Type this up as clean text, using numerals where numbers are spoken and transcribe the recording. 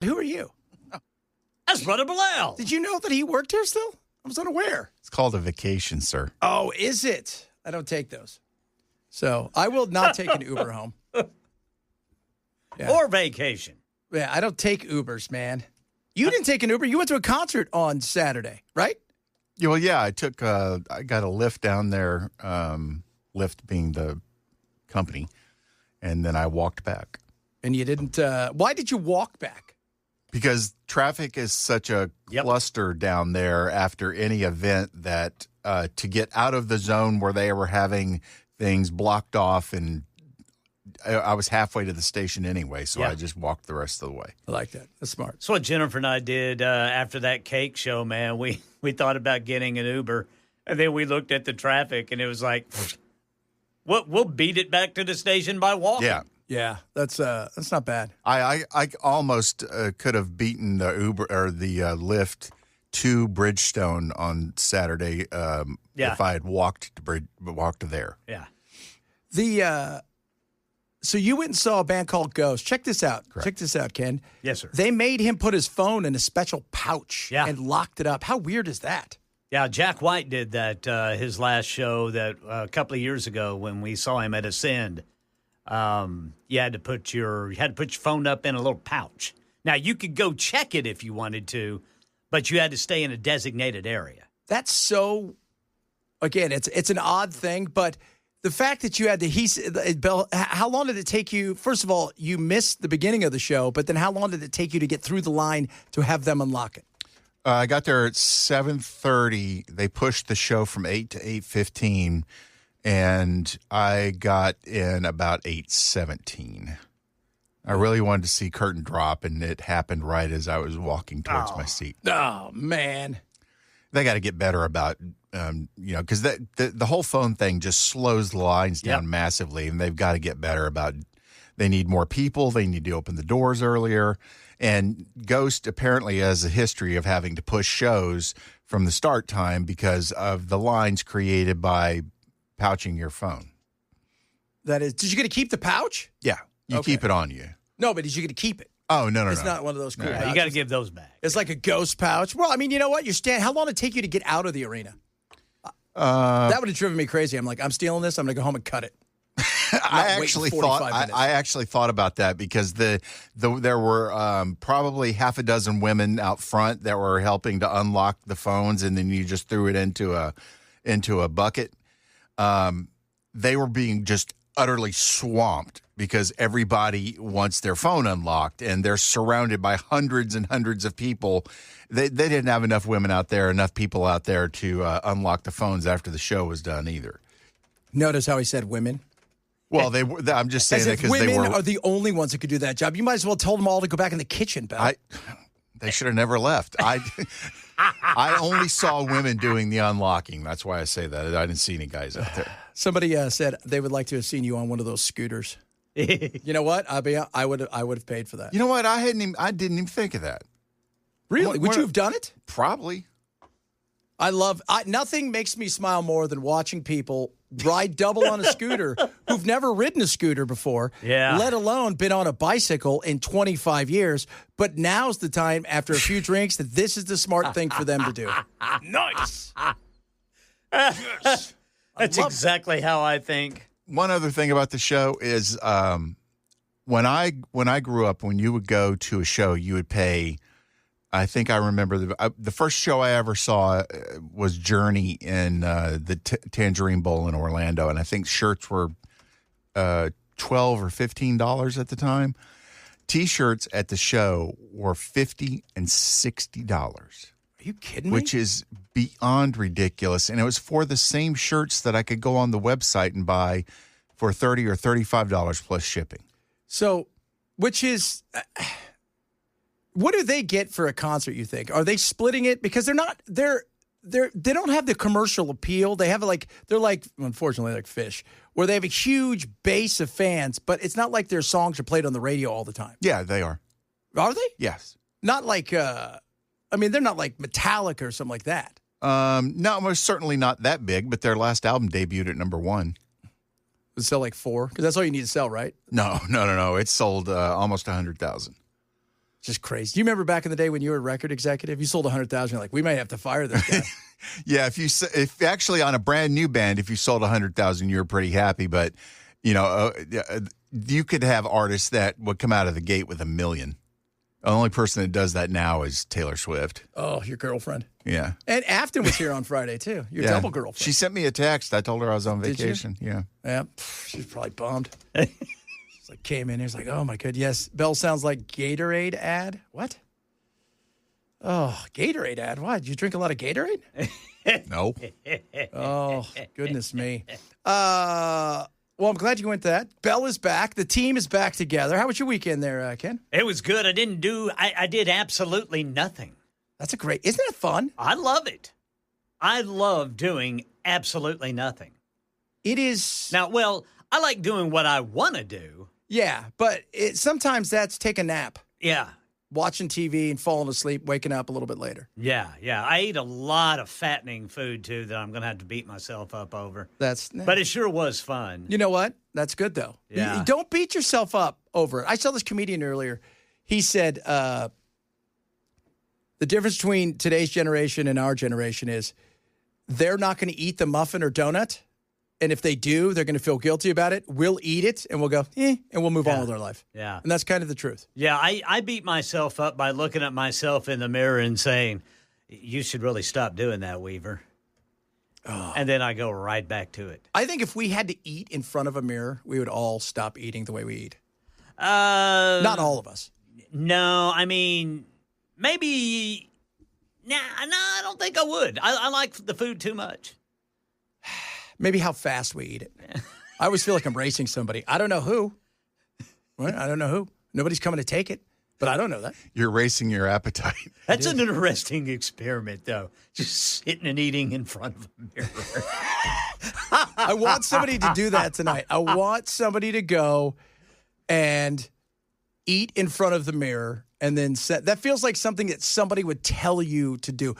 Who are you? That's Brother Bilal. Did you know that he worked here still? I was unaware. It's called a vacation, sir. Oh, is it? I don't take those. So I will not take an Uber home. Yeah. Or vacation. Yeah, I don't take Ubers, man. You didn't take an Uber. You went to a concert on Saturday, right? Yeah, well, yeah, I got a Lyft down there, Lyft being the company, and then I walked back. And you didn't, why did you walk back? Because traffic is such a cluster down there after any event that to get out of the zone where they were having things blocked off, and I was halfway to the station anyway, so I just walked the rest of the way. I like that. That's smart. That's what Jennifer and I did after that cake show, man. We thought about getting an Uber, and then we looked at the traffic, and it was like, we'll beat it back to the station by walking. Yeah. Yeah, that's not bad. I almost could have beaten the Uber or the Lyft to Bridgestone on Saturday if I had walked to there. Yeah. So you went and saw a band called Ghost. Check this out. Correct. Check this out, Ken. Yes, sir. They made him put his phone in a special pouch and locked it up. How weird is that? Yeah, Jack White did that his last show that a couple of years ago when we saw him at Ascend. You had to put your phone up in a little pouch. Now you could go check it if you wanted to, but you had to stay in a designated area. That's so. Again, it's an odd thing, but the fact that you had to how long did it take you? First of all, you missed the beginning of the show, but then how long did it take you to get through the line to have them unlock it? I got there at 7:30. They pushed the show from 8 to 8:15. And I got in about 8:17. I really wanted to see curtain drop, and it happened right as I was walking towards my seat. Oh, man. They got to get better about, because the whole phone thing just slows the lines down massively, and they've got to get better about. They need more people. They need to open the doors earlier. And Ghost apparently has a history of having to push shows from the start time because of the lines created by pouching your phone. That is, did you get to keep the pouch? Yeah, you keep it on you. No, but did you get to keep it? Oh, no. It's not one of those cool pouches. You got to give those back. It's like a Ghost pouch. Well, I mean, you know what? How long did it take you to get out of the arena? That would have driven me crazy. I'm like, I'm stealing this. I'm going to go home and cut it. I actually thought about that because there were probably half a dozen women out front that were helping to unlock the phones, and then you just threw it into a bucket. They were being just utterly swamped because everybody wants their phone unlocked, and they're surrounded by hundreds and hundreds of people. They didn't have enough people out there to unlock the phones after the show was done either. Notice how he said women. Well, I'm just saying that because women are the only ones that could do that job. You might as well tell them all to go back in the kitchen, Bill. They should have never left. I only saw women doing the unlocking. That's why I say that. I didn't see any guys out there. Somebody said they would like to have seen you on one of those scooters. You know what? I would have paid for that. You know what? I didn't even think of that. Really? Would you have done it? Probably. Nothing makes me smile more than watching people ride double on a scooter who've never ridden a scooter before, let alone been on a bicycle in 25 years. But now's the time, after a few drinks, that this is the smart thing for them to do. Nice. Yes. That's exactly how I think. One other thing about the show is when I grew up, when you would go to a show, you would pay. I think I remember the first show I ever saw was Journey in the Tangerine Bowl in Orlando, and I think shirts were $12 or $15 at the time. T-shirts at the show were $50 and $60. Are you kidding me? Which is beyond ridiculous, and it was for the same shirts that I could go on the website and buy for $30 or $35 plus shipping. So, which is. What do they get for a concert, you think? Are they splitting it? Because they don't have the commercial appeal. They have they're like, unfortunately, like Fish, where they have a huge base of fans, but it's not like their songs are played on the radio all the time. Yeah, they are. Are they? Yes. Not like, they're not like Metallica or something like that. No, most certainly not that big, but their last album debuted at number 1. Does it sell like 4? Because that's all you need to sell, right? No. It sold almost 100,000. Just crazy. Do you remember back in the day when you were a record executive? You sold 100,000. You're like, we might have to fire this guy. Yeah, if actually on a brand new band, if you sold 100,000, you're pretty happy. But you could have artists that would come out of the gate with $1 million. The only person that does that now is Taylor Swift. Oh, your girlfriend. Yeah. And Afton was here on Friday, too. Your double girlfriend. She sent me a text. I told her I was on vacation. Yeah. Yeah. She's probably bummed. She's like, came in here. She's like, oh, my God. Yes. Bell sounds like Gatorade ad. What? Oh, Gatorade ad. Why? Did you drink a lot of Gatorade? No. Oh, goodness me. Well, I'm glad you went to that. Bell is back. The team is back together. How was your weekend there, Ken? It was good. I did absolutely nothing. That's isn't it fun? I love it. I love doing absolutely nothing. It is. Now, I like doing what I want to do. Yeah, but sometimes that's take a nap. Yeah. Watching TV and falling asleep, waking up a little bit later. Yeah. I ate a lot of fattening food, too, that I'm going to have to beat myself up over. But it sure was fun. You know what? That's good, though. Yeah. You don't beat yourself up over it. I saw this comedian earlier. He said the difference between today's generation and our generation is they're not going to eat the muffin or donut. And if they do, they're going to feel guilty about it. We'll eat it, and we'll go, and we'll move on with our life. Yeah. And that's kind of the truth. Yeah, I beat myself up by looking at myself in the mirror and saying, you should really stop doing that, Weaver. Oh. And then I go right back to it. I think if we had to eat in front of a mirror, we would all stop eating the way we eat. Not all of us. No, I mean, maybe. Nah, I don't think I would. I like the food too much. Maybe how fast we eat it. I always feel like I'm racing somebody. I don't know who. Well, I don't know who. Nobody's coming to take it, but I don't know that. You're racing your appetite. That's an interesting experiment, though. Just sitting and eating in front of a mirror. I want somebody to do that tonight. I want somebody to go and eat in front of the mirror and then that feels like something that somebody would tell you to do.